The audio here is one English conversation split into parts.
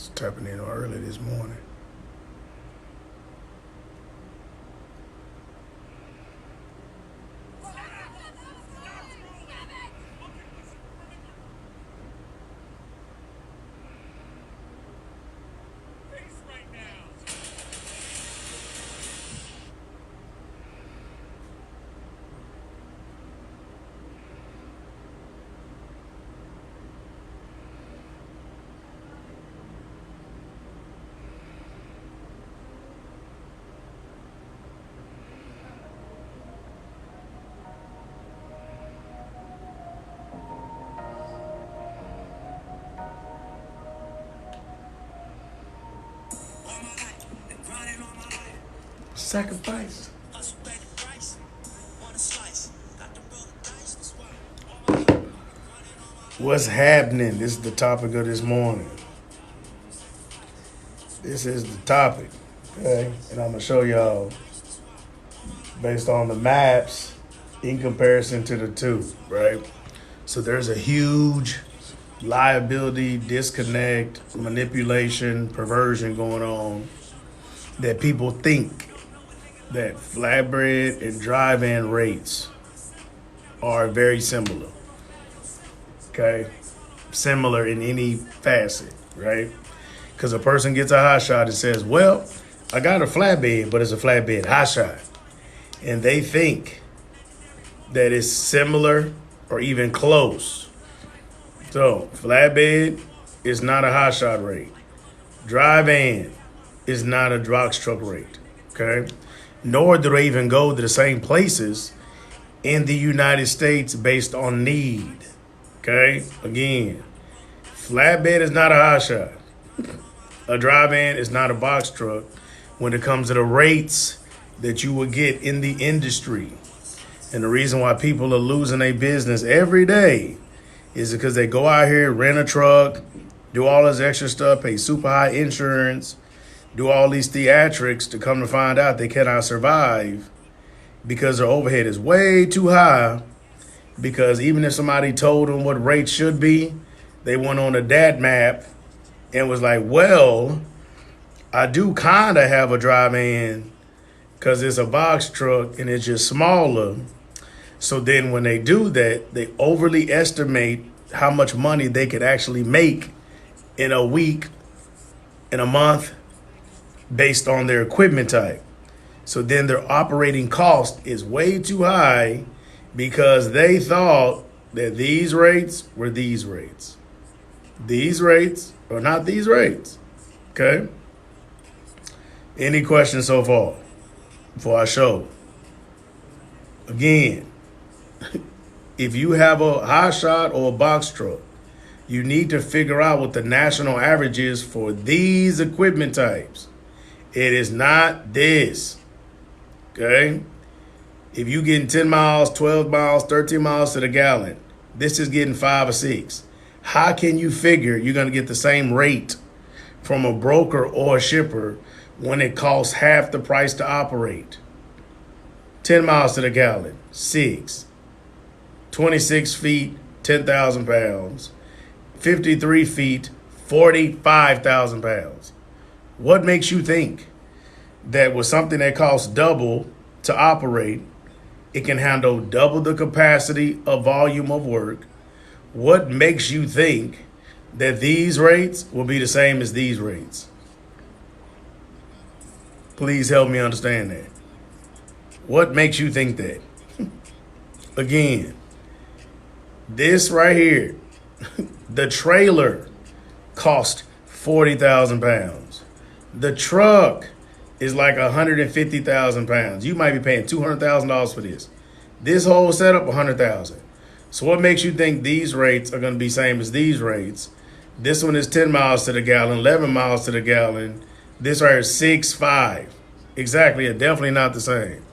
Just tapping in early this morning. Sacrifice. What's happening? This is the topic of this morning. This is the topic, okay? And I'm gonna show y'all based on the maps in comparison to the two, right? So there's a huge liability, disconnect, manipulation, perversion going on that people think that flatbed and drive-in rates are very similar. Okay? Similar in any facet, right? Because a person gets a Hotshot and says, well, I got a flatbed, but it's a flatbed Hotshot. And they think that it's similar or even close. So, flatbed is not a Hotshot rate. Drive-in is not a box truck rate, okay? Nor do they even go to the same places in the United States based on need, okay? Again, flatbed is not a Hotshot. A drive-in is not a box truck when it comes to the rates that you would get in the industry. And the reason why people are losing their business every day is because they go out here, rent a truck, do all this extra stuff, pay super high insurance, do all these theatrics to come to find out they cannot survive because their overhead is way too high. Because even if somebody told them what rates should be, they went on a DAT map and was like, well, I do kind of have a drive-in because it's a box truck and it's just smaller. So then when they do that, they overly estimate how much money they could actually make in a week, in a month, based on their equipment type. So then their operating cost is way too high because they thought that these rates were these rates. These rates are not these rates, okay? Any questions so far before I show? Again, if you have a Hotshot or a box truck, you need to figure out what the national average is for these equipment types. It is not this, okay? If you getting 10 miles, 12 miles, 13 miles to the gallon, this is getting 5 or 6. How can you figure you're going to get the same rate from a broker or a shipper when it costs half the price to operate? 10 miles to the gallon, 6. 26 feet, 10,000 pounds. 53 feet, 45,000 pounds. What makes you think that with something that costs double to operate, it can handle double the capacity of volume of work? What makes you think that these rates will be the same as these rates? Please help me understand that. What makes you think that? Again, this right here, the trailer cost 40,000 pounds. The truck is like 150,000 pounds. You might be paying $200,000 for this. This whole setup, 100,000. So what makes you think these rates are going to be same as these rates? This one is 10 miles to the gallon, 11 miles to the gallon. This right here is 6.5. Exactly, it's definitely not the same.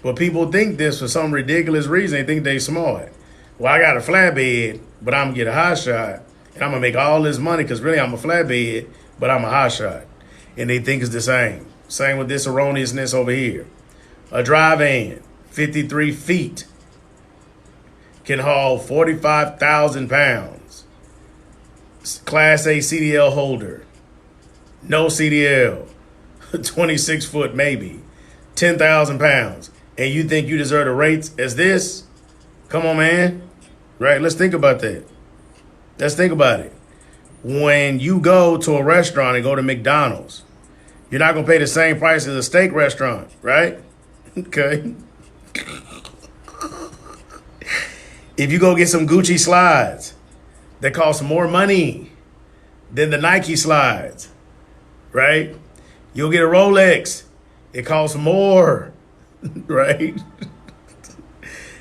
But people think this for some ridiculous reason. They think they smart. Well, I got a flatbed, but I'm going to get a Hotshot, and I'm going to make all this money because really I'm a flatbed, but I'm a Hotshot. And they think it's the same. Same with this erroneousness over here. A drive-in, 53 feet, can haul 45,000 pounds. Class A CDL holder. no CDL, 26 foot maybe, 10,000 pounds, and you think you deserve the rates as this? Come on, man. Right? Let's think about that. Let's think about it. When you go to a restaurant and go to McDonald's, you're not going to pay the same price as a steak restaurant, right? Okay. If you go get some Gucci slides that cost more money than the Nike slides, right? You'll get a Rolex. It costs more, right?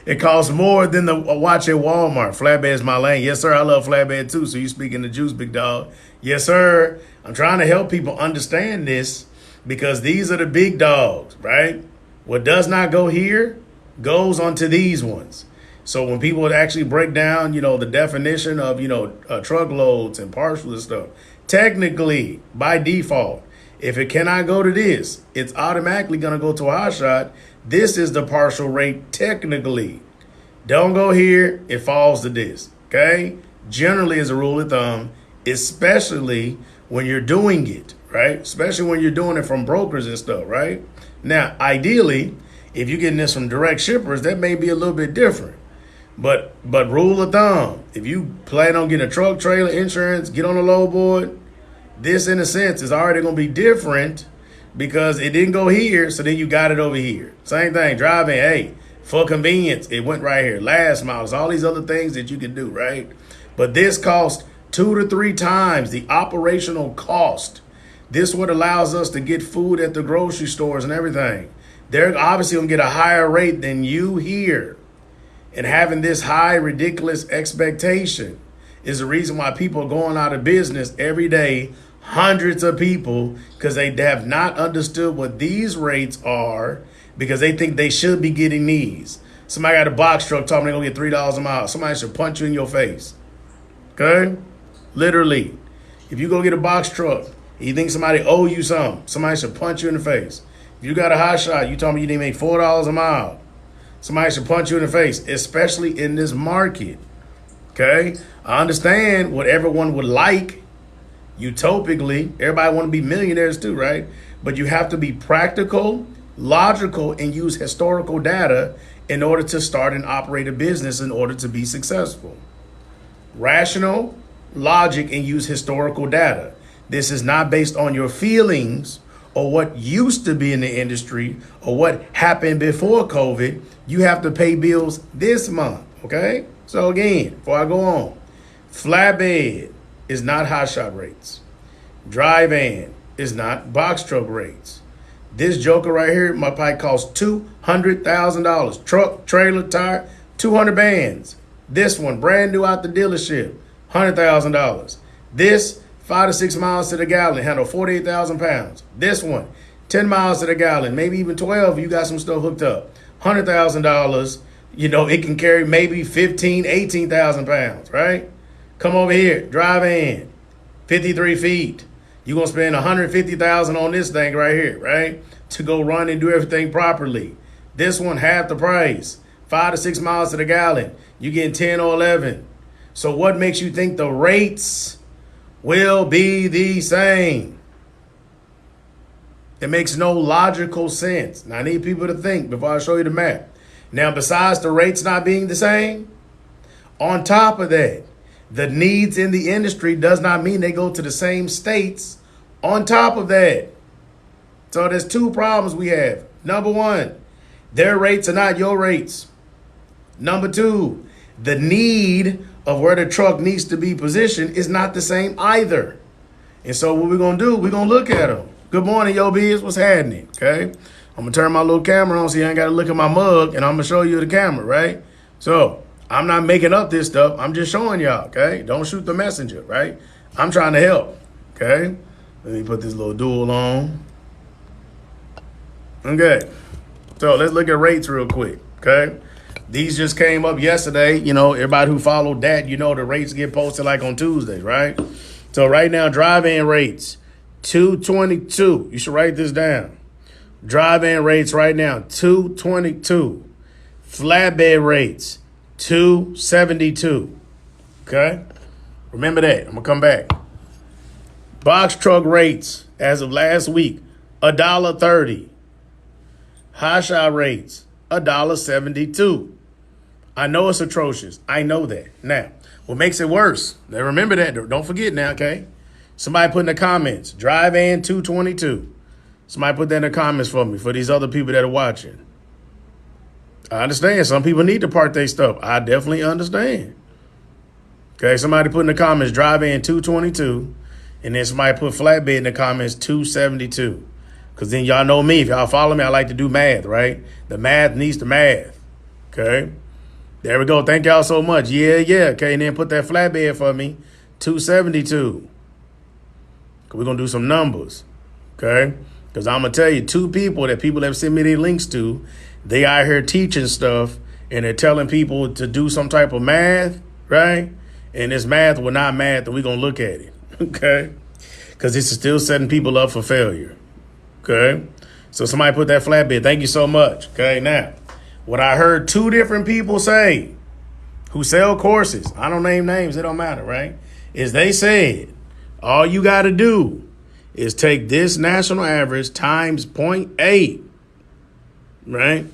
It costs more than the watch at Walmart. Flatbed's my lane. Yes, sir. I love Flatbed too. So you speaking the juice, big dog. Yes, sir. I'm trying to help people understand this because these are the big dogs, right? What does not go here goes onto these ones. So when people would actually break down, the definition of, truckloads and partial and stuff, technically, by default, if it cannot go to this, it's automatically going to go to a Hotshot. This is the partial rate technically. Don't go here, it falls to this, okay? Generally, as a rule of thumb, especially when you're doing it, right? Especially when you're doing it from brokers and stuff, right? Now, ideally, if you're getting this from direct shippers, that may be a little bit different. But rule of thumb, if you plan on getting a truck, trailer, insurance, get on a load board, this in a sense is already going to be different because it didn't go here, so then you got it over here. Same thing, driving, hey, for convenience, it went right here. Last miles, all these other things that you can do, right? But this costs 2 to 3 times the operational cost. This is what allows us to get food at the grocery stores and everything. They're obviously going to get a higher rate than you here. And having this high, ridiculous expectation is the reason why people are going out of business every day, hundreds of people, because they have not understood what these rates are because they think they should be getting these. Somebody got a box truck talking they're going to get $3 a mile. Somebody should punch you in your face. Okay? Literally. If you go get a box truck, you think somebody owe you something, somebody should punch you in the face. If you got a Hotshot, you told me you didn't make $4 a mile. Somebody should punch you in the face, especially in this market. Okay? I understand what everyone would like. Utopically, everybody want to be millionaires too, right? But you have to be practical, logical, and use historical data in order to start and operate a business in order to be successful. Rational, logic, and use historical data. This is not based on your feelings or what used to be in the industry or what happened before COVID. You have to pay bills this month, okay? So again, before I go on, Flatbed is not Hotshot rates. Dry van is not box truck rates. This joker right here, my pipe costs $200,000. Truck, trailer, tire, 200 bands. This one, brand new out the dealership, $100,000. This, 5 to 6 miles to the gallon, handle 48,000 pounds. This one, 10 miles to the gallon, maybe even 12 if you got some stuff hooked up. $100,000, it can carry maybe 15, 18,000 pounds, right? Come over here, drive in, 53 feet. You're going to spend $150,000 on this thing right here, right? To go run and do everything properly. This one, half the price, 5 to 6 miles to the gallon. You're getting 10 or 11. So what makes you think the rates will be the same? It makes no logical sense. Now, I need people to think before I show you the map. Now, besides the rates not being the same, on top of that, the needs in the industry does not mean they go to the same states on top of that. So there's 2 problems we have. Number 1, their rates are not your rates. Number 2, the need of where the truck needs to be positioned is not the same either. And so what we're going to do, we're going to look at them. Good morning, yo, biz. What's happening? Okay. I'm going to turn my little camera on so you ain't got to look at my mug, and I'm going to show you the camera, right? So I'm not making up this stuff. I'm just showing y'all, okay? Don't shoot the messenger, right? I'm trying to help, okay? Let me put this little dual on. Okay. So let's look at rates real quick, okay? These just came up yesterday. Everybody who followed that, the rates get posted like on Tuesdays, right? So right now, drive-in rates, $222. You should write this down. Drive-in rates right now, $222. Flatbed rates, $272. Okay? Remember that. I'm going to come back. Box truck rates as of last week, $1.30. Hotshot rates, $1.72. I know it's atrocious. I know that. Now, what makes it worse? Now remember that. Don't forget now, okay? Somebody put in the comments, drive in 222. Somebody put that in the comments for me, for these other people that are watching. I understand. Some people need to park their stuff. I definitely understand. Okay, somebody put in the comments, drive in 222. And then somebody put flatbed in the comments, 272. Because then y'all know me. If y'all follow me, I like to do math, right? The math needs the math. Okay? There we go. Thank y'all so much. Yeah. Okay, and then put that flatbed for me, 272. We're going to do some numbers. Okay? Because I'm going to tell you, two people that people have sent me their links to, they out here teaching stuff, and they're telling people to do some type of math, right? And this math will not math, and we're going to look at it. Okay? Because this is still setting people up for failure. Okay? So somebody put that flatbed. Thank you so much. Okay? Now, what I heard two different people say who sell courses, I don't name names, it don't matter, right? Is they said, all you got to do is take this national average times 0.8, right?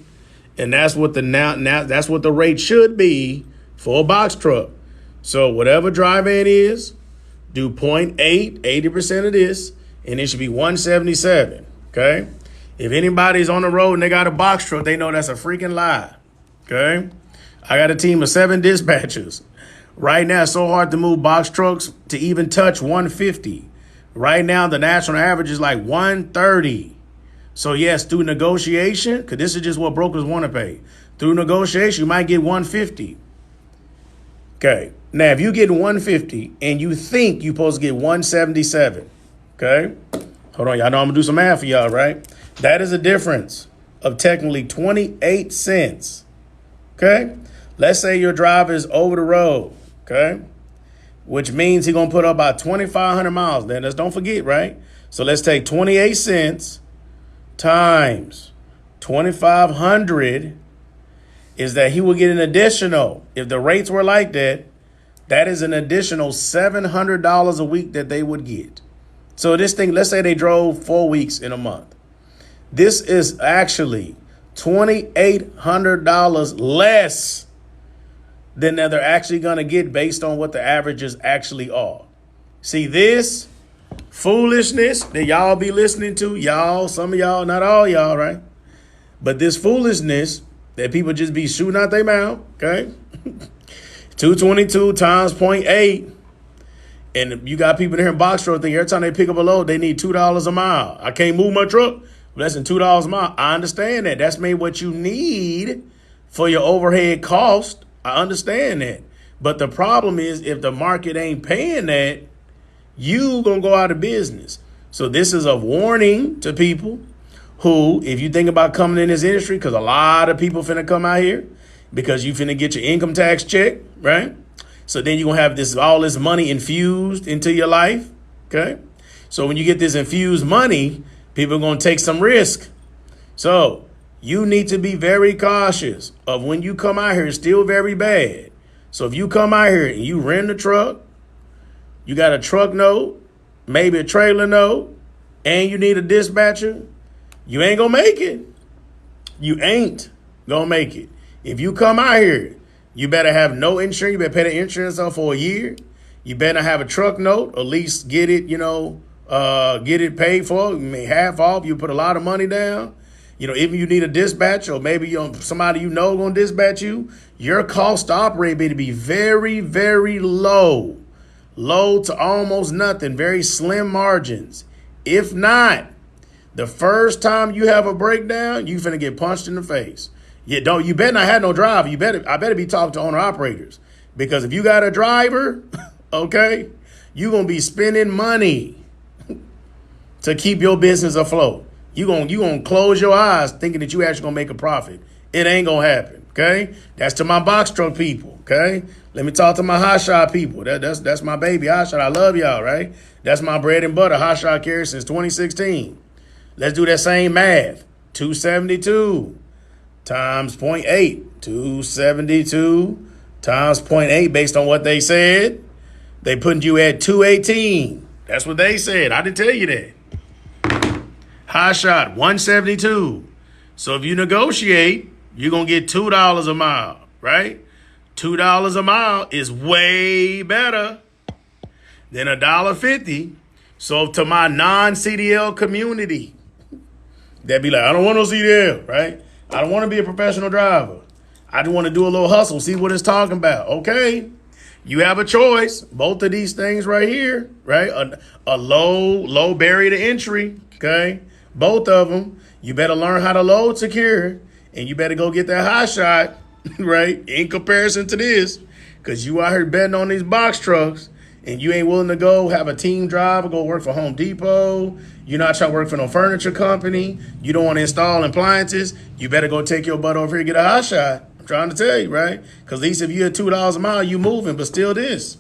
And that's what that's what the rate should be for a box truck. So whatever drive-in is, do 0.8, 80% of this, and it should be 177, okay? If anybody's on the road and they got a box truck, they know that's a freaking lie, okay? I got a team of 7 dispatchers. Right now, it's so hard to move box trucks to even touch 150. Right now, the national average is like 130. So, yes, through negotiation, because this is just what brokers want to pay. Through negotiation, you might get 150. Okay. Now, if you get 150 and you think you're supposed to get 177, okay? Hold on, y'all know I'm going to do some math for y'all, right? That is a difference of technically 28 cents, okay? Let's say your driver is over the road, okay? Which means he's going to put up about 2,500 miles. Then let's don't forget, right? So let's take 28 cents times 2,500 is that he will get an additional, if the rates were like that, that is an additional $700 a week that they would get. So this thing, let's say they drove 4 weeks in a month. This is actually $2,800 less than they're actually going to get based on what the averages actually are. See, this foolishness that y'all be listening to, y'all, some of y'all, not all y'all, right? But this foolishness that people just be shooting out their mouth, okay? 222 times 0.8. And you got people in here in box truck thing, every time they pick up a load, they need $2 a mile. I can't move my truck less than $2 a mile. I understand that. That's maybe what you need for your overhead cost. I understand that. But the problem is if the market ain't paying that, you going to go out of business. So this is a warning to people who, if you think about coming in this industry, because a lot of people finna come out here because you finna get your income tax check, right? So then you're going to have all this money infused into your life, okay? So when you get this infused money, people are going to take some risk. So you need to be very cautious of when you come out here. It's still very bad. So if you come out here and you rent a truck, you got a truck note, maybe a trailer note, and you need a dispatcher, you ain't going to make it. You ain't going to make it. If you come out here, you better have no insurance. You better pay the insurance off for a year. You better have a truck note, at least get it, get it paid for. Half off. You put a lot of money down. If you need a dispatch or maybe somebody going to dispatch you, your cost to operate better be very, very low. Low to almost nothing. Very slim margins. If not, the first time you have a breakdown, you finna get punched in the face. You better not have no driver. I better be talking to owner operators. Because if you got a driver, okay, you're going to be spending money to keep your business afloat. You gonna close your eyes thinking that you actually gonna make a profit. It ain't gonna happen, okay? That's to my box truck people, okay? Let me talk to my Hotshot people. That's my baby Hotshot. I love y'all, right? That's my bread and butter. Hotshot carrier since 2016. Let's do that same math. 272 times 0.8. 272 times 0.8 based on what they said. They putting you at 218. That's what they said. I didn't tell you that. Hotshot 172. So if you negotiate, you're going to get $2 a mile, right? $2 a mile is way better than $1.50. So to my non-CDL community, they'd be like, I don't want no CDL, right? I don't want to be a professional driver. I just want to do a little hustle, see what it's talking about. Okay, you have a choice. Both of these things right here, right? A low barrier to entry, okay? Both of them. You better learn how to load secure, and you better go get that Hotshot, right? In comparison to this, because you out here betting on these box trucks, and you ain't willing to go have a team drive or go work for Home Depot. You're not trying to work for no furniture company. You don't want to install appliances. You better go take your butt over here and get a Hotshot. I'm trying to tell you, right? Because at least if you're at $2 a mile, you moving, but still this.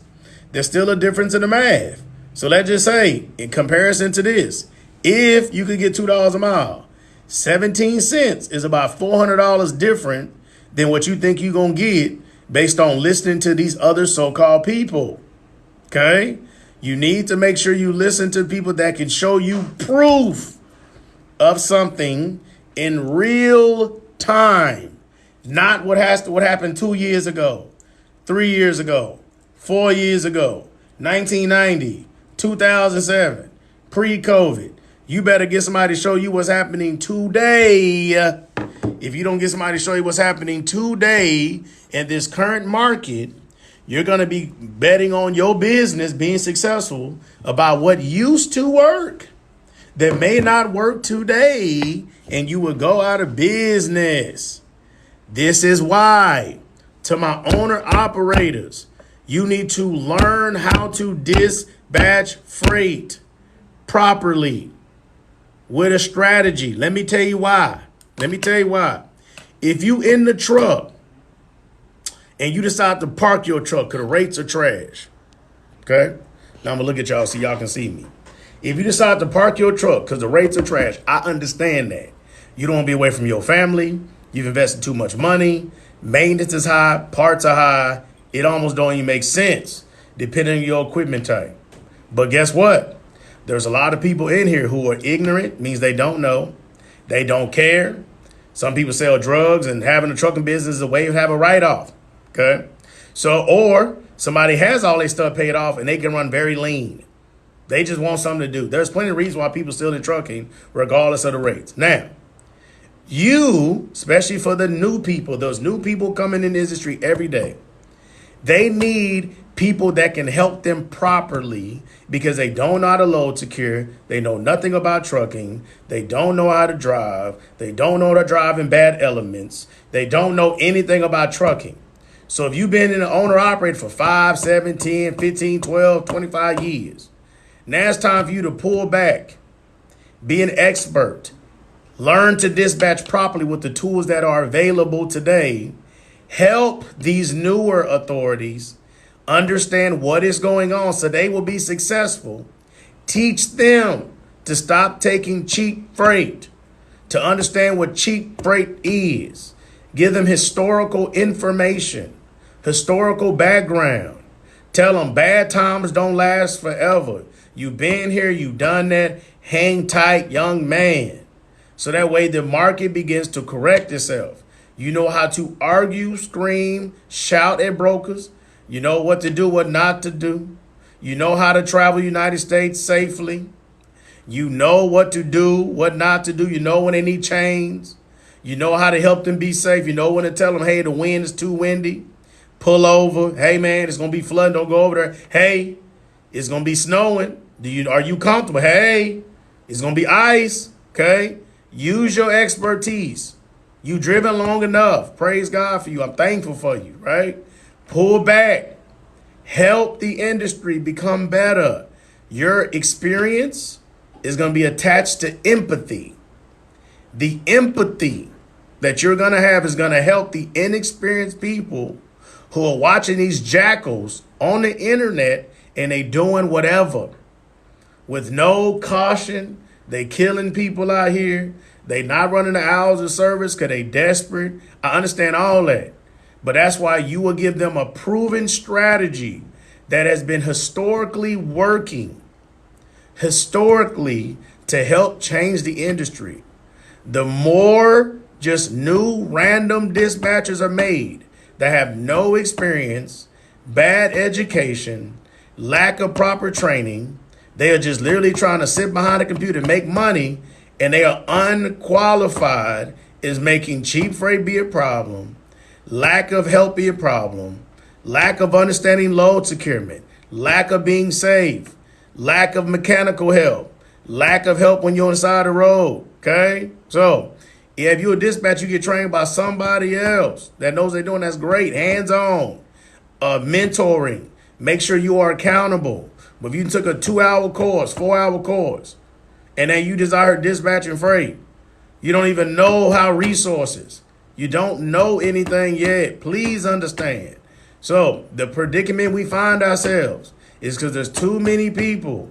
There's still a difference in the math. So let's just say, in comparison to this, if you could get $2 a mile, 17 cents is about $400 different than what you think you're going to get based on listening to these other so-called people. Okay? You need to make sure you listen to people that can show you proof of something in real time. Not what happened 2 years ago, 3 years ago, 4 years ago, 1990, 2007, pre-COVID. You better get somebody to show you what's happening today. If you don't get somebody to show you what's happening today in this current market, you're going to be betting on your business being successful about what used to work that may not work today, and you will go out of business. This is why, to my owner operators, you need to learn how to dispatch freight properly with a strategy. Let me tell you why. If you in the truck and you decide to park your truck because the rates are trash, okay? Now I'm going to look at y'all so y'all can see me. If you decide to park your truck because the rates are trash, I understand that. You don't want to be away from your family. You've invested too much money. Maintenance is high. Parts are high. It almost don't even make sense depending on your equipment type. But guess what? There's a lot of people in here who are ignorant, means they don't know. They don't care. Some people sell drugs, and having a trucking business is a way to have a write-off. Okay? So, or somebody has all their stuff paid off and they can run very lean. They just want something to do. There's plenty of reasons why people still in trucking, regardless of the rates. Now, you, especially for the new people, those new people coming in the industry every day, they need people that can help them properly because they don't know how to load secure. They know nothing about trucking. They don't know how to drive. They don't know how to drive in bad elements. They don't know anything about trucking. So if you've been in an owner-operator for 5, 7, 10, 15, 12, 25 years, now it's time for you to pull back, be an expert, learn to dispatch properly with the tools that are available today, help these newer authorities understand what is going on so they will be successful. Teach them to stop taking cheap freight, to understand what cheap freight is. Give them historical information, historical background. Tell them bad times don't last forever. You've been here, you've done that. Hang tight, young man. So that way the market begins to correct itself. You know how to argue, scream, shout at brokers. You know what to do, what not to do. You know how to travel United States safely. You know what to do, what not to do. You know when they need chains. You know how to help them be safe. You know when to tell them, hey, the wind is too windy. Pull over. Hey, man, it's going to be flooding. Don't go over there. Hey, it's going to be snowing. Are you comfortable? Hey, it's going to be ice. Okay. Use your expertise. You driven long enough. Praise God for you. I'm thankful for you, right? Pull back. Help the industry become better. Your experience is going to be attached to empathy. The empathy that you're going to have is going to help the inexperienced people who are watching these jackals on the internet and they doing whatever. With no caution, they killing people out here. They not running the hours of service because they desperate. I understand all that. But that's why you will give them a proven strategy that has been historically working. Historically, to help change the industry. The more just new random dispatchers are made that have no experience, bad education, lack of proper training, they are just literally trying to sit behind a computer and make money, and they are unqualified, is making cheap freight be a problem, lack of help be a problem, lack of understanding load securement, lack of being safe, lack of mechanical help, lack of help when you're on the side of the road, okay? So if you're a dispatch, you get trained by somebody else that knows they're doing, that's great, hands-on, mentoring, make sure you are accountable. But if you took a 2-hour course, 4-hour course, and then you just out here dispatching freight, you don't even know how resources, you don't know anything yet, please understand. So the predicament we find ourselves is because there's too many people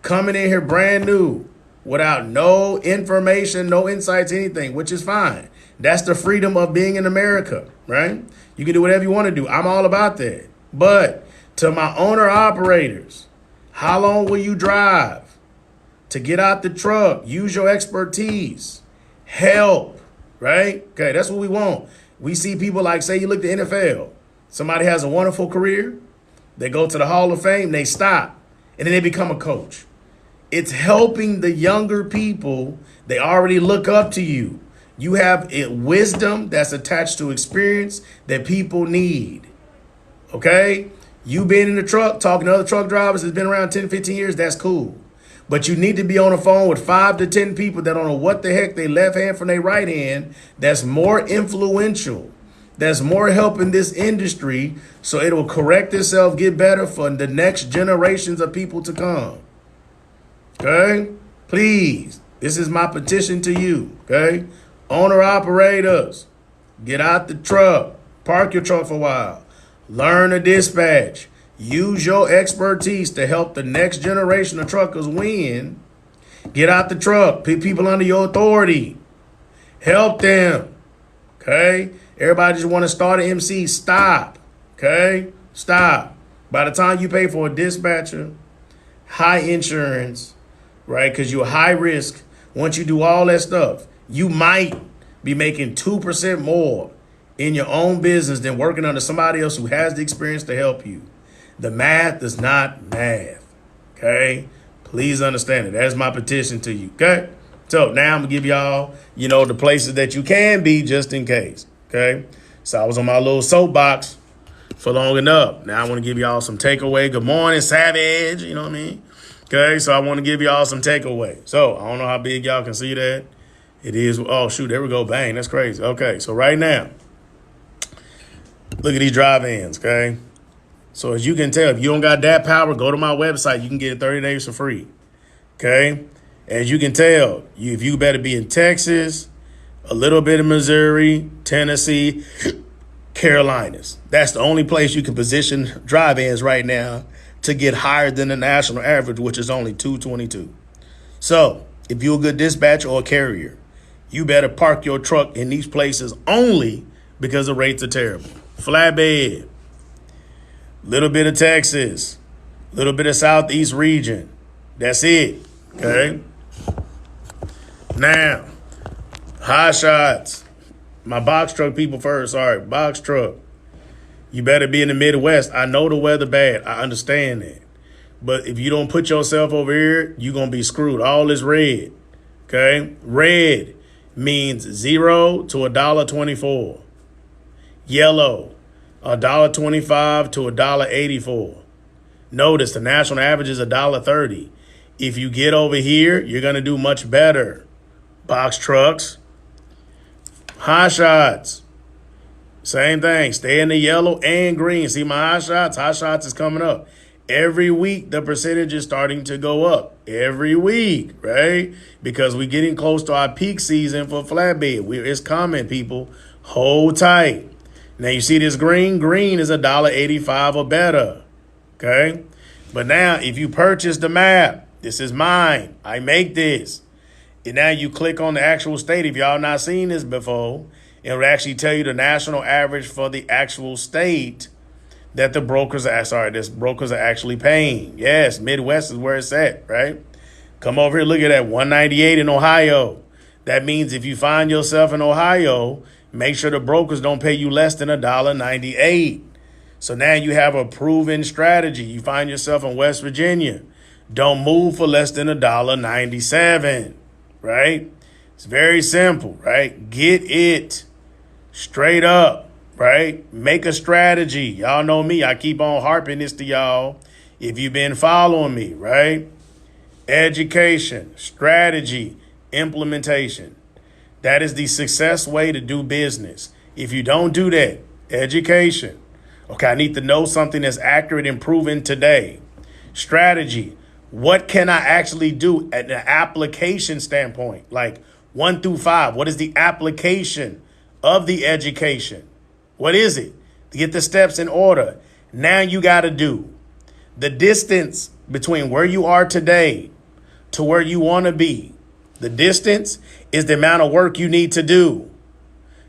coming in here brand new without no information, no insights, anything, which is fine. That's the freedom of being in America, right? You can do whatever you want to do. I'm all about that. But to my owner operators, how long will you drive to get out the truck? Use your expertise. Help, right? Okay, that's what we want. We see people like, say you look at the NFL. Somebody has a wonderful career. They go to the Hall of Fame, they stop, and then they become a coach. It's helping the younger people. They already look up to you. You have wisdom that's attached to experience that people need. Okay? You being in the truck, talking to other truck drivers that's been around 10, 15 years, that's cool. But you need to be on the phone with 5 to 10 people that don't know what the heck they left hand from their right hand, that's more influential, that's more helping this industry, so it will correct itself, get better for the next generations of people to come. Okay? Please, this is my petition to you. Okay? Owner operators, get out the truck, park your truck for a while, learn to dispatch, use your expertise to help the next generation of truckers win. Get out the truck, put people under your authority, help them. Okay? Everybody just want to start an MC. Stop. Okay? Stop. By the time you pay for a dispatcher, high insurance, right? Because you're high risk. Once you do all that stuff, you might be making 2% more in your own business than working under somebody else who has the experience to help you. The math is not math. Okay? Please understand it. That's my petition to you. Okay? So now I'm going to give y'all, the places that you can be just in case. Okay? So I was on my little soapbox for long enough. Now I want to give y'all some takeaway. Good morning, Savage. You know what I mean? Okay, so I want to give y'all some takeaway. So I don't know how big y'all can see that. It is, oh, shoot, there we go. Bang, that's crazy. Okay, so right now, look at these drive-ins, okay? So as you can tell, if you don't got that power, go to my website. You can get it 30 days for free, okay? As you can tell, if you better be in Texas, a little bit of Missouri, Tennessee, Carolinas. That's the only place you can position drive-ins right now to get higher than the national average, which is only 222. So if you're a good dispatcher or a carrier, you better park your truck in these places only because the rates are terrible. Flatbed, little bit of Texas, little bit of Southeast region. That's it, okay? Now, Hotshots, my box truck people first, sorry, box truck. You better be in the Midwest. I know the weather bad. I understand that. But if you don't put yourself over here, you're going to be screwed. All is red, okay? Red means 0 to $1.24. Yellow, $1.25 to $1.84. Notice the national average is $1.30. If you get over here, you're going to do much better. Box trucks, Hotshots, same thing. Stay in the yellow and green. See my Hotshots? Hotshots is coming up. Every week, the percentage is starting to go up. Every week, right? Because we're getting close to our peak season for flatbed. It's coming, people. Hold tight. Now, you see this green? Green is $1.85 or better, okay? But now, if you purchase the map, this is mine. I make this. And now you click on the actual state. If y'all not seen this before, it will actually tell you the national average for the actual state that the brokers are actually paying. Yes, Midwest is where it's at, right? Come over here, look at that, 198 in Ohio. That means if you find yourself in Ohio, make sure the brokers don't pay you less than $1.98. So now you have a proven strategy. You find yourself in West Virginia. Don't move for less than $1.97, right? It's very simple, right? Get it straight up, right? Make a strategy. Y'all know me. I keep on harping this to y'all if you've been following me, right? Education, strategy, implementation. That is the success way to do business. If you don't do that, education. Okay, I need to know something that's accurate and proven today. Strategy. What can I actually do at an application standpoint? Like 1 through 5. What is the application of the education? What is it? To get the steps in order. Now you got to do the distance between where you are today to where you want to be. The distance is the amount of work you need to do.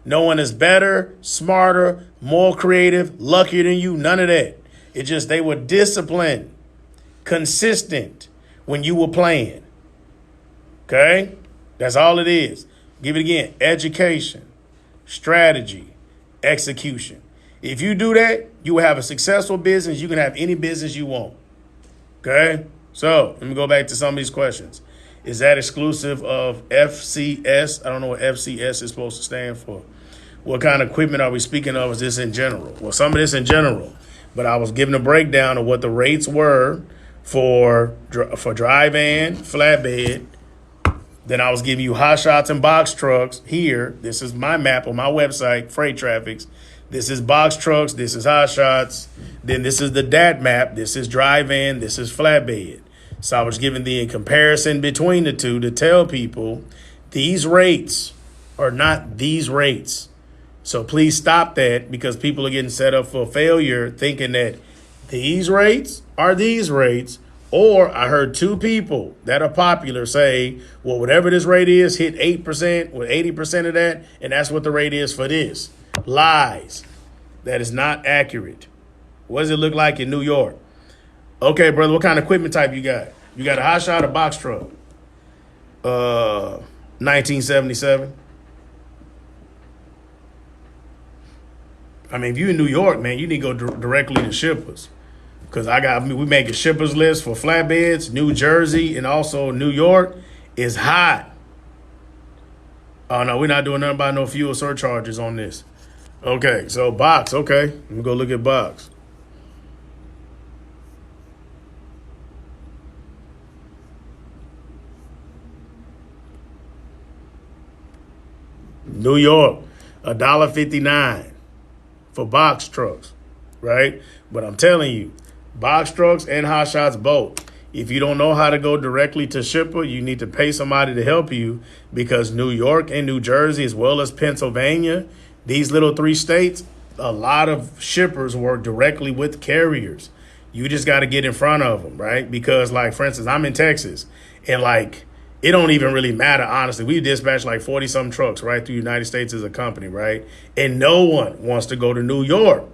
No one is better, smarter, more creative, luckier than you. None of that. It's just they were disciplined, consistent when you were playing. Okay? That's all it is. Give it again. Education, strategy, execution. If you do that, you will have a successful business. You can have any business you want. Okay? So let me go back to some of these questions. Is that exclusive of FCS? I don't know what FCS is supposed to stand for. What kind of equipment are we speaking of? Is this in general? Well, some of this in general, but I was giving a breakdown of what the rates were for dry van, flatbed. Then I was giving you Hotshots and box trucks here. This is my map on my website, Freight Traffics. This is box trucks. This is Hotshots. Then this is the DAT map. This is dry van. This is flatbed. So I was giving the comparison between the two to tell people these rates are not these rates. So please stop that, because people are getting set up for failure thinking that these rates are these rates. Or I heard two people that are popular say, well, whatever this rate is, hit 8% with 80% of that, and that's what the rate is for this. Lies. That is not accurate. What does it look like in New York? Okay, brother, what kind of equipment type you got? You got a Hotshot or box truck? 1977. I mean, if you in New York, man, you need to go directly to shippers. Because we make a shippers list for flatbeds. New Jersey and also New York is hot. Oh, no, we're not doing nothing about no fuel surcharges on this. Okay, so box, okay. Let me go look at box. New York, $1.59 for box trucks, right? But I'm telling you, box trucks and Hotshots both. If you don't know how to go directly to shipper, you need to pay somebody to help you, because New York and New Jersey, as well as Pennsylvania, these little 3 states, a lot of shippers work directly with carriers. You just got to get in front of them, right? Because, like, for instance, I'm in Texas, and, like, it don't even really matter, honestly. We dispatch like 40-some trucks right through the United States as a company, right? And no one wants to go to New York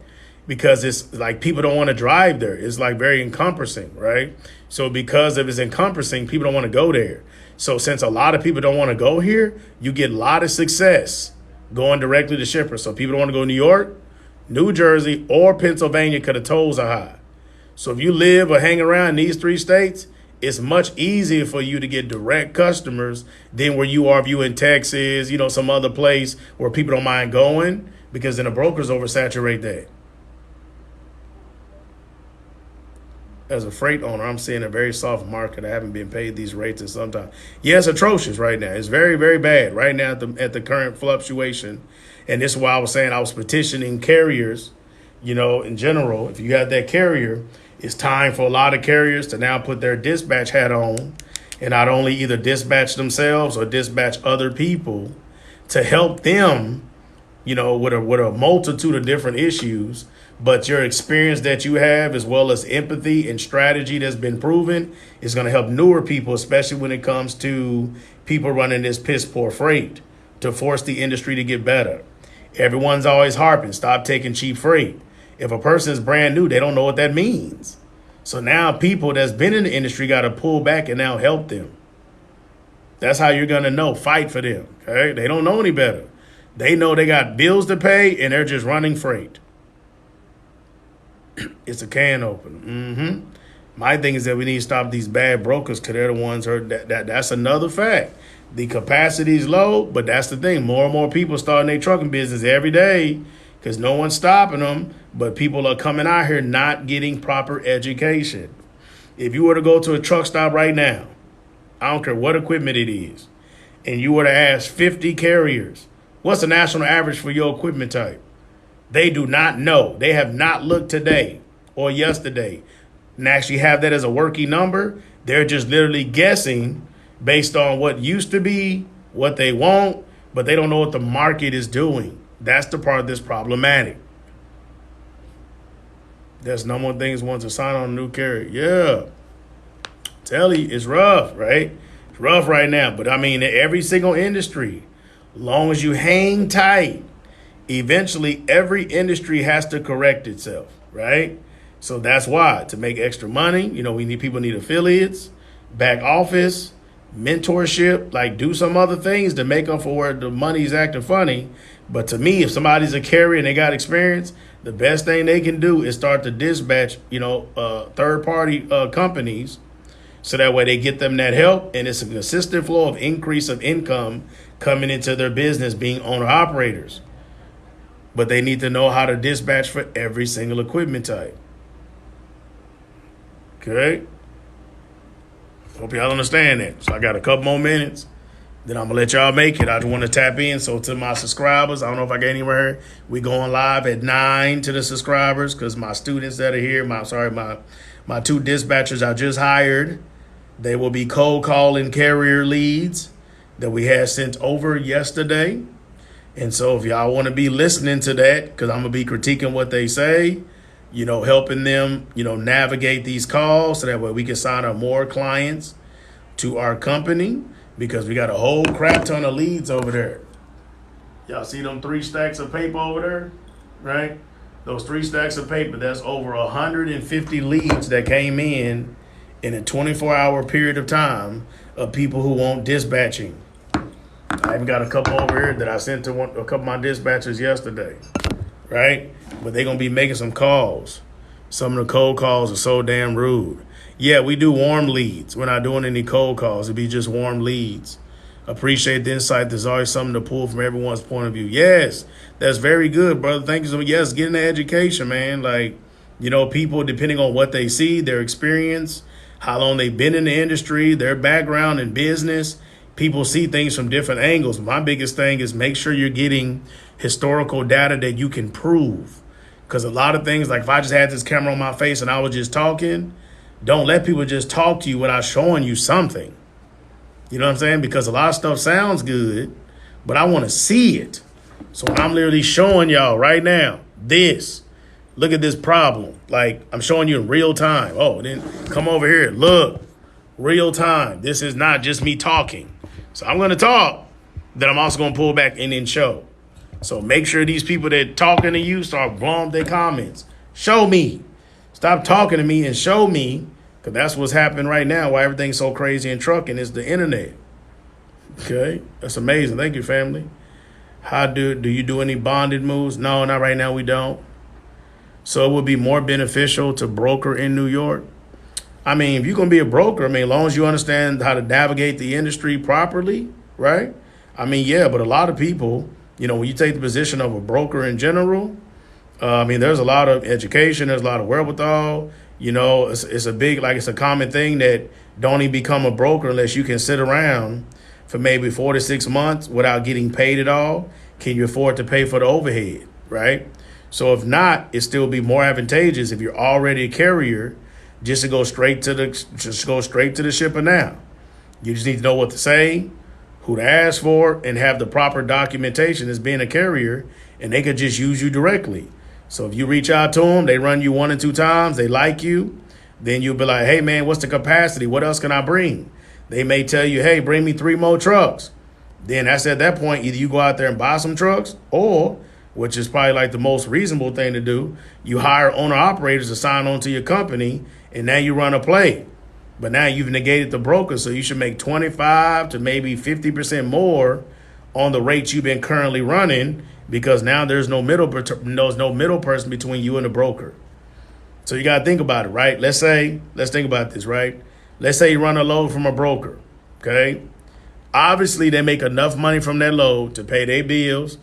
because it's like people don't want to drive there. It's like very encompassing, right? So because of it's encompassing, people don't want to go there. So since a lot of people don't want to go here, you get a lot of success going directly to shippers. So people don't want to go to New York, New Jersey, or Pennsylvania because the tolls are high. So if you live or hang around in these 3 states, it's much easier for you to get direct customers than where you are if you're in Texas, some other place where people don't mind going, because then the brokers oversaturate that. As a freight owner, I'm seeing a very soft market. I haven't been paid these rates in some time. Yeah, it's atrocious right now. It's very, very bad right now at the current fluctuation. And this is why I was saying I was petitioning carriers, in general. If you have that carrier, it's time for a lot of carriers to now put their dispatch hat on and not only either dispatch themselves or dispatch other people to help them, with a multitude of different issues. But your experience that you have, as well as empathy and strategy that's been proven, is going to help newer people, especially when it comes to people running this piss poor freight, to force the industry to get better. Everyone's always harping, stop taking cheap freight. If a person is brand new, they don't know what that means. So now people that's been in the industry got to pull back and now help them. That's how you're going to know. Fight for them. Okay? They don't know any better. They know they got bills to pay and they're just running freight. It's a can opener. My thing is that we need to stop these bad brokers because they're the ones who that's another fact. The capacity is low, but that's the thing. More and more people starting their trucking business every day because no one's stopping them, but people are coming out here not getting proper education. If you were to go to a truck stop right now, I don't care what equipment it is, and you were to ask 50 carriers, what's the national average for your equipment type? They do not know. They have not looked today or yesterday and actually have that as a working number. They're just literally guessing based on what used to be, what they want, but they don't know what the market is doing. That's the part that's problematic. That's number one thing is want to sign on a new carrier. Yeah. Tell you, it's rough, right? It's rough right now. But I mean, every single industry, long as you hang tight, eventually every industry has to correct itself, right? So that's why, to make extra money, people need affiliates, back office, mentorship, like do some other things to make up for where the money's acting funny. But to me, if somebody's a carrier and they got experience, the best thing they can do is start to dispatch, third-party companies, so that way they get them that help, and it's a consistent flow of increase of income coming into their business, being owner-operators. But they need to know how to dispatch for every single equipment type. Okay? Hope y'all understand that. So I got a couple more minutes. Then I'm going to let y'all make it. I just want to tap in. So to my subscribers, I don't know if I got anywhere. We going live at 9 to the subscribers because my students that are here, my two dispatchers I just hired, they will be cold calling carrier leads that we had sent over yesterday. And so if y'all want to be listening to that, because I'm going to be critiquing what they say, helping them, navigate these calls so that way we can sign up more clients to our company, because we got a whole crap ton of leads over there. Y'all see them 3 stacks of paper over there, right? Those 3 stacks of paper, that's over 150 leads that came in a 24-hour period of time of people who want dispatching. I even got a couple over here that I sent to a couple of my dispatchers yesterday, right? But they're going to be making some calls. Some of the cold calls are so damn rude. Yeah, we do warm leads. We're not doing any cold calls. It'd be just warm leads. Appreciate the insight. There's always something to pull from everyone's point of view. Yes, that's very good, brother. Thank you so much. Yes, getting the education, man. Like, people, depending on what they see, their experience, how long they've been in the industry, their background in business, people see things from different angles. My biggest thing is make sure you're getting historical data that you can prove. Because a lot of things, like if I just had this camera on my face and I was just talking, don't let people just talk to you without showing you something. You know what I'm saying? Because a lot of stuff sounds good, but I want to see it. So when I'm literally showing y'all right now, look at this problem. Like I'm showing you in real time. Oh, then come over here. Look, real time. This is not just me talking. So I'm going to talk, then I'm also going to pull back and then show. So make sure these people that talking to you start blowing up their comments. Show me. Stop talking to me and show me, because that's what's happening right now, why everything's so crazy in trucking is the internet. Okay? That's amazing. Thank you, family. How do you do any bonded moves? No, not right now. We don't. So it would be more beneficial to broker in New York. I mean, if you're going to be a broker, as long as you understand how to navigate the industry properly, right? Yeah, but a lot of people, when you take the position of a broker in general, there's a lot of education, there's a lot of wherewithal. It's a big, it's a common thing that don't even become a broker unless you can sit around for maybe 4 to 6 months without getting paid at all. Can you afford to pay for the overhead, right? So if not, it still be more advantageous if you're already a carrier just to go straight to the shipper now. You just need to know what to say, who to ask for, and have the proper documentation as being a carrier, and they could just use you directly. So if you reach out to them, they run you 1 or 2 times, they like you, then you'll be like, hey, man, what's the capacity? What else can I bring? They may tell you, hey, bring me 3 more trucks. Then that's at that point, either you go out there and buy some trucks, or, which is probably the most reasonable thing to do, you hire owner-operators to sign on to your company, and now you run a play. But now you've negated the broker, so you should make 25 to maybe 50% more on the rates you've been currently running, because now there's no middle person between you and the broker. So you got to think about it, right? Let's think about this, right? Let's say you run a load from a broker, okay? Obviously, they make enough money from that load to pay their bills,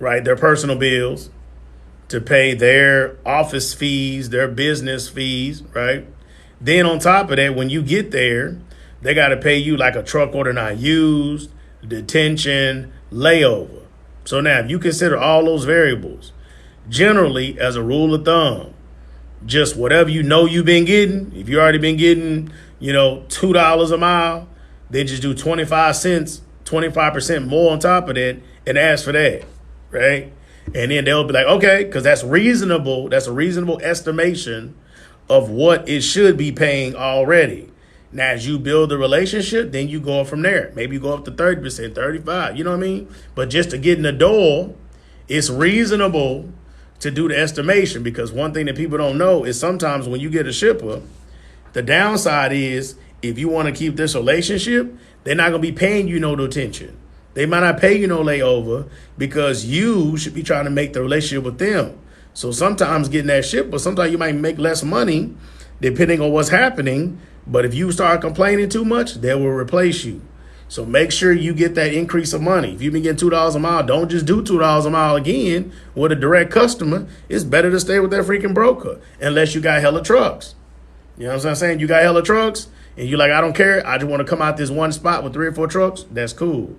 right? Their personal bills, to pay their office fees, their business fees, right? Then on top of that, when you get there, they got to pay you like a truck order not used, detention, layover. So now if you consider all those variables, generally, as a rule of thumb, just whatever you've been getting, if you already been getting, $2 a mile, then just do 25 cents, 25% more on top of that and ask for that, right? And then they'll be like, okay, because that's reasonable. That's a reasonable estimation of what it should be paying already. Now, as you build the relationship, then you go up from there. Maybe you go up to 30%, 35, you know what I mean? But just to get in the door, it's reasonable to do the estimation, because one thing that people don't know is sometimes when you get a shipper, the downside is if you want to keep this relationship, they're not going to be paying you no detention. They might not pay you no layover, because you should be trying to make the relationship with them. So sometimes getting that shipper, sometimes you might make less money depending on what's happening. But if you start complaining too much, they will replace you. So make sure you get that increase of money. If you've been getting $2 a mile, don't just do $2 a mile again with a direct customer. It's better to stay with that freaking broker, unless you got hella trucks. You know what I'm saying? You got hella trucks and you're like, I don't care. I just want to come out this one spot with 3 or 4 trucks. That's cool.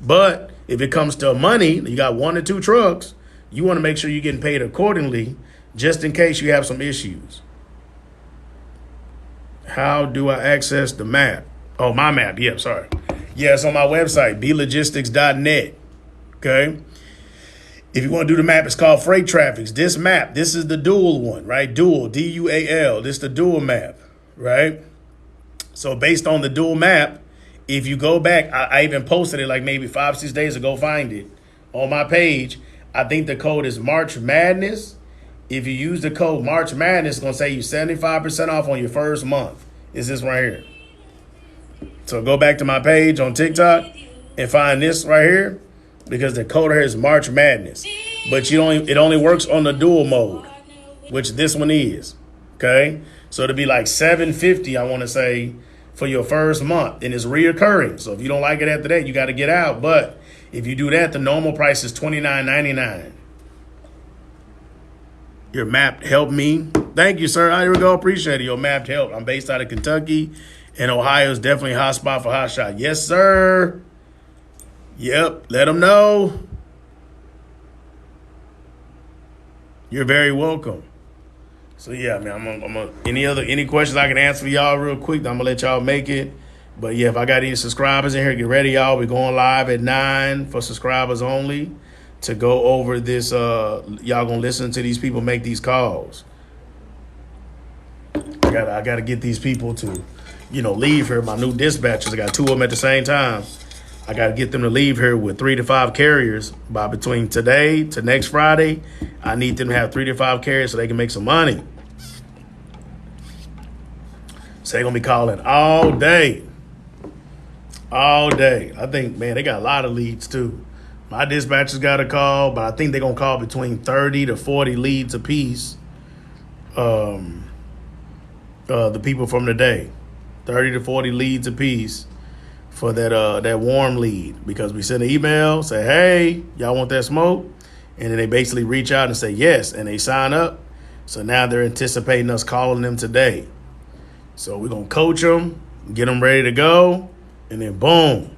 But if it comes to money, you got 1 or 2 trucks, you want to make sure you're getting paid accordingly, just in case you have some issues. How do I access the map? Oh, my map. Yeah, sorry. Yeah, it's on my website, blegistics.net. Okay. If you want to do the map, it's called Freight Traffics. This map, this is the dual one, right? Dual, D-U-A-L. This is the dual map, right? So based on the dual map, if you go back, I even posted it like maybe 5-6 days ago, find it on my page. I think the code is March Madness. If you use the code March Madness, it's going to save you 75% off on your first month. It's this right here. So go back to my page on TikTok and find this right here, because the code here is March Madness. But it only works on the dual mode, which this one is. Okay? So it'll be like $750, I want to say, for your first month, and it's reoccurring. So if you don't like it after that, you got to get out. But if you do that, the normal price is $29.99. Your map helped me. Thank you, sir. Here we go. Appreciate it. Your map helped. I'm based out of Kentucky, and Ohio is definitely a hot spot for Hotshot. Yes, sir. Yep. Let them know. You're very welcome. So yeah, man, any questions I can answer for y'all real quick, I'm gonna let y'all make it. But yeah, if I got any subscribers in here, get ready, y'all. We're going live at 9 for subscribers only to go over this. Y'all gonna listen to these people make these calls. I gotta get these people to, leave here. My new dispatchers, I got 2 of them at the same time. I got to get them to leave here with 3 to 5 carriers by between today to next Friday. I need them to have 3 to 5 carriers so they can make some money. So they're going to be calling all day. All day. I think, man, they got a lot of leads too. My dispatchers got a call, but I think they're going to call between 30 to 40 leads apiece. The people from the day. 30 to 40 leads apiece. For that warm lead, because we send an email, say, hey, y'all want that smoke? And then they basically reach out and say yes, and they sign up. So now they're anticipating us calling them today. So we're going to coach them, get them ready to go, and then boom,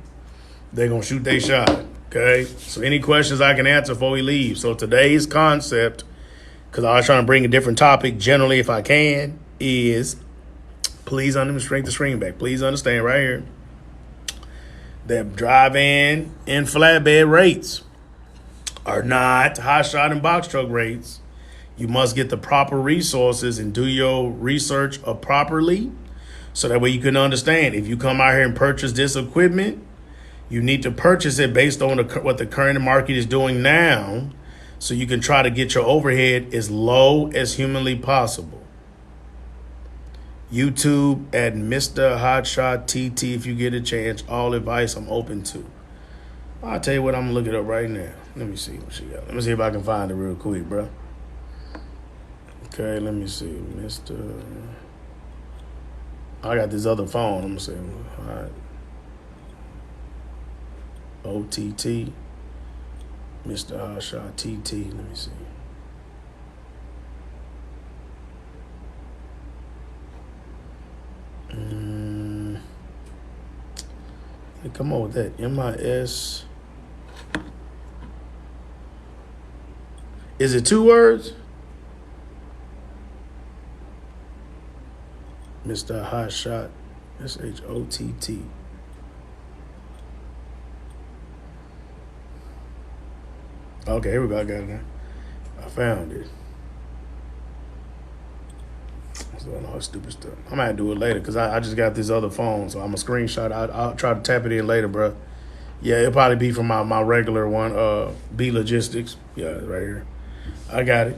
they're going to shoot their shot, okay? So any questions I can answer before we leave. So today's concept, because I was trying to bring a different topic generally if I can, is please understand the screen back. Please understand right here that drive-in and flatbed rates are not Hotshot and box truck rates. You must get the proper resources and do your research properly, so that way you can understand. If you come out here and purchase this equipment, you need to purchase it based on what the current market is doing now, so you can try to get your overhead as low as humanly possible. YouTube at Mr. Hotshot TT if you get a chance. All advice I'm open to. I'll tell you what, I'm gonna look it up right now. Let me see what she got. Let me see if I can find it real quick, bro. Okay, let me see. Mr. I got this other phone. I'm gonna say, all right. OTT. Mr. Hotshot TT. Let me see. Come on with that. MIS. Is it 2 words? Mr. Hotshot. SHOTT. Okay, here we go. I got it now. I found it. All that stupid stuff. I might do it later because I just got this other phone, so I'm a screenshot. I'll try to tap it in later, bro. Yeah, it'll probably be from my regular one, B Logistics. Yeah, right here. I got it.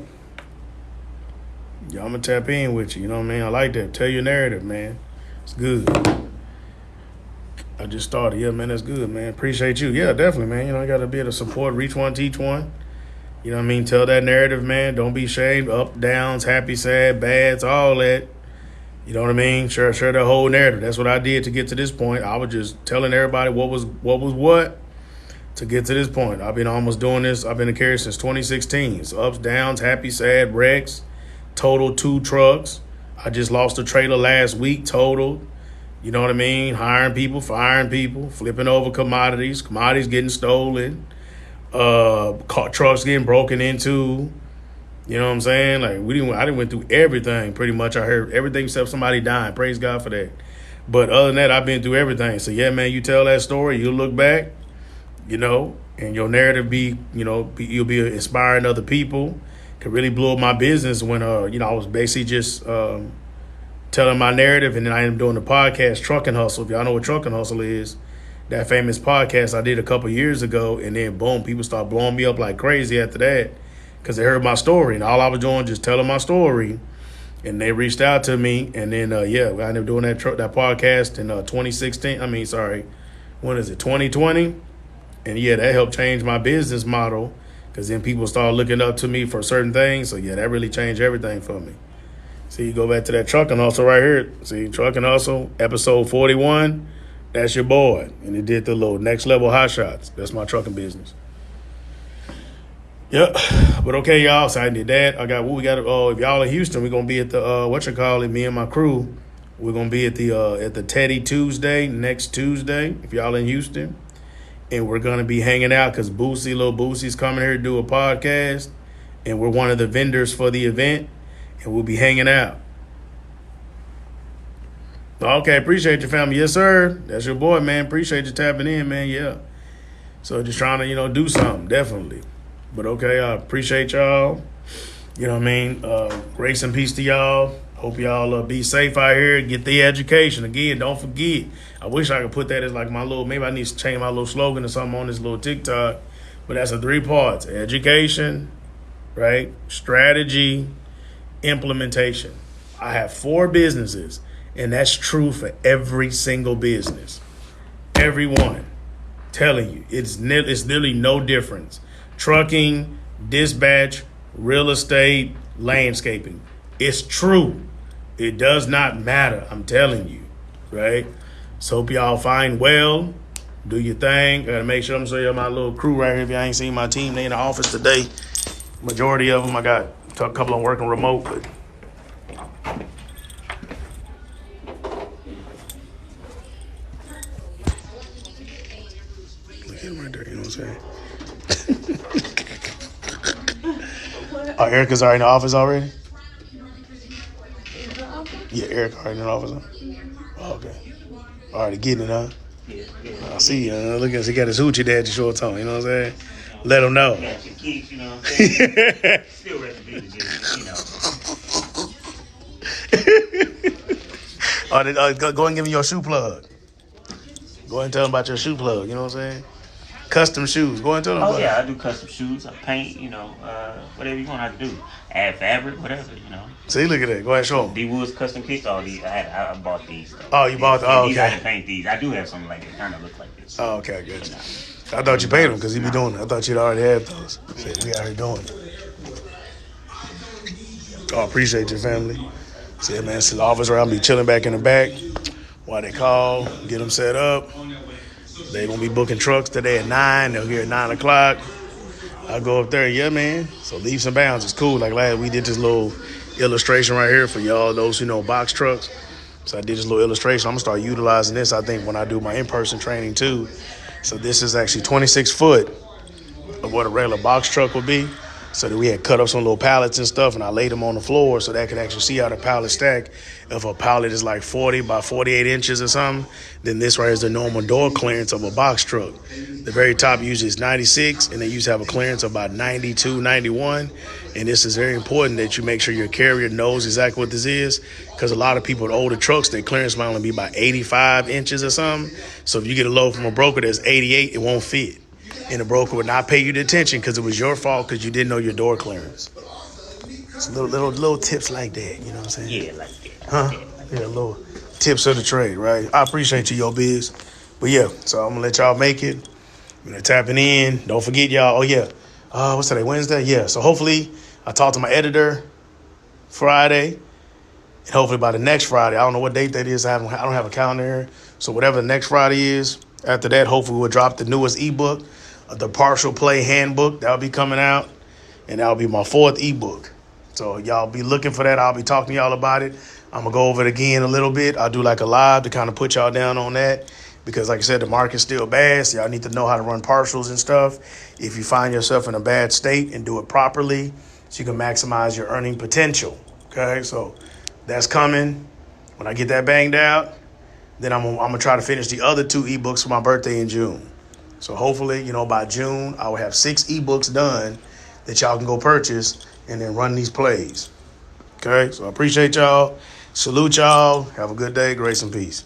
Yeah, I'm gonna tap in with you. You know what I mean? I like that. Tell your narrative, man. It's good. I just started. Yeah, man, that's good, man. Appreciate you. Yeah, definitely, man. You know, I gotta be able to support, reach one, teach one. You know what I mean? Tell that narrative, man. Don't be ashamed. Up, downs, happy, sad, bads, all that. You know what I mean? Share the whole narrative. That's what I did to get to this point. I was just telling everybody what was what to get to this point. I've been almost doing this. I've been a carrier since 2016. So ups, downs, happy, sad, wrecks, total 2 trucks. I just lost a trailer last week, total. You know what I mean? Hiring people, firing people, flipping over commodities getting stolen. Trucks getting broken into, you know what I'm saying? Like I didn't went through everything pretty much. I heard everything except somebody dying. Praise God for that. But other than that, I've been through everything. So yeah, man, you tell that story, you'll look back, you know, and your narrative you'll be inspiring other people. Could really blow up my business when I was basically just telling my narrative, and then I ended up doing the podcast Trucking Hustle. If y'all know what Trucking Hustle is. That famous podcast I did a couple years ago, and then boom, people start blowing me up like crazy after that because they heard my story, and all I was doing just telling my story, and they reached out to me, and then I ended up doing that podcast in 2016. When is it? 2020, and yeah, that helped change my business model because then people started looking up to me for certain things. So yeah, that really changed everything for me. See, you go back to that Trucking Hustle right here. See, Trucking Hustle, episode 41. That's your boy. And he did the little next level hot shots. That's my trucking business. Yep. But okay, y'all. So I did that. If y'all in Houston, we're gonna be at the me and my crew. We're gonna be at the Teddy Tuesday next Tuesday, if y'all in Houston. And we're gonna be hanging out because Lil Boosie's coming here to do a podcast. And we're one of the vendors for the event. And we'll be hanging out. Okay, appreciate your family. Yes, sir. That's your boy, man. Appreciate you tapping in, man. Yeah. So just trying to, do something, definitely. But okay, I appreciate y'all. You know what I mean? Grace and peace to y'all. Hope y'all be safe out here. Get the education. Again, don't forget. I wish I could put that as like maybe I need to change my little slogan or something on this little TikTok. But that's a 3 parts. Education, right? Strategy, implementation. I have 4 businesses. And that's true for every single business. Every one. Telling you. It's literally no difference. Trucking, dispatch, real estate, landscaping. It's true. It does not matter. I'm telling you. Right? So hope y'all find well. Do your thing. Gotta make sure I'm showing you my little crew right here. If y'all ain't seen my team, they in the office today. Majority of them, I got a couple of them working remote, but right there, you know what I'm saying? Oh, Erica's already in the office already? Yeah, Erica already in the office. Oh, okay. Already getting it, huh? Yeah. I see you. Look at he got his hoochie dad to short tongue, you know what I'm saying? Let him know. Got your kids, you know what I'm saying? Still ready to be together, go and give me your shoe plug. Go ahead and tell them about your shoe plug, you know what I'm saying? custom shoes. Go into them. Oh yeah, I do custom shoes. I paint. Whatever you want to do. Add fabric, whatever. See, look at that. Go ahead, show them. D Woods custom kits. All these. I bought these. Though. Oh, you bought. Oh, these I okay. didn't paint these. I do have something like it. Kind of look like this. Oh, okay, good. But I thought you paid them because he be doing it. I thought you'd already have those. See, we out here doing it. Oh, appreciate your family. See, man, it's the office around me chilling back in the back while they call, get them set up. They gonna be booking trucks today at 9. They'll here at 9 o'clock. I'll go up there, yeah, man. So leaves and bounds. It's cool. Like last, we did this little illustration right here for y'all, those who know box trucks. So I did this little illustration. I'm gonna start utilizing this, I think, when I do my in-person training too. So this is actually 26 foot of what a regular box truck would be. So that we had cut up some little pallets and stuff, and I laid them on the floor so that I could actually see how the pallet stack. If a pallet is like 40 by 48 inches or something, then this right here is the normal door clearance of a box truck. The very top usually is 96, and they usually have a clearance of about 92, 91. And this is very important that you make sure your carrier knows exactly what this is, because a lot of people with older trucks, their clearance might only be about 85 inches or something. So if you get a load from a broker that's 88, it won't fit. And the broker would not pay you the attention because it was your fault because you didn't know your door clearance. It's little tips like that, you know what I'm saying? Yeah, like that. Huh? Yeah, little tips of the trade, right? I appreciate you, yo, biz. But yeah, so I'm gonna let y'all make it. I'm gonna tapping in. Don't forget, y'all. Oh yeah, what's today? Wednesday. Yeah. So hopefully, I talked to my editor Friday, and hopefully by the next Friday, I don't know what date that is. I don't have a calendar here. So whatever the next Friday is, after that, hopefully we'll drop the newest ebook. The partial play handbook that'll be coming out, and that'll be my 4th ebook. So y'all be looking for that. I'll be talking to y'all about it. I'm gonna go over it again a little bit. I'll do like a live to kind of put y'all down on that, because like I said, the market's still bad. So y'all need to know how to run partials and stuff if you find yourself in a bad state, and do it properly so you can maximize your earning potential. Okay, so that's coming. When I get that banged out, then I'm gonna try to finish the other 2 ebooks for my birthday in June. So hopefully, by June, I will have 6 ebooks done that y'all can go purchase and then run these plays. Okay, so I appreciate y'all. Salute y'all. Have a good day. Grace and peace.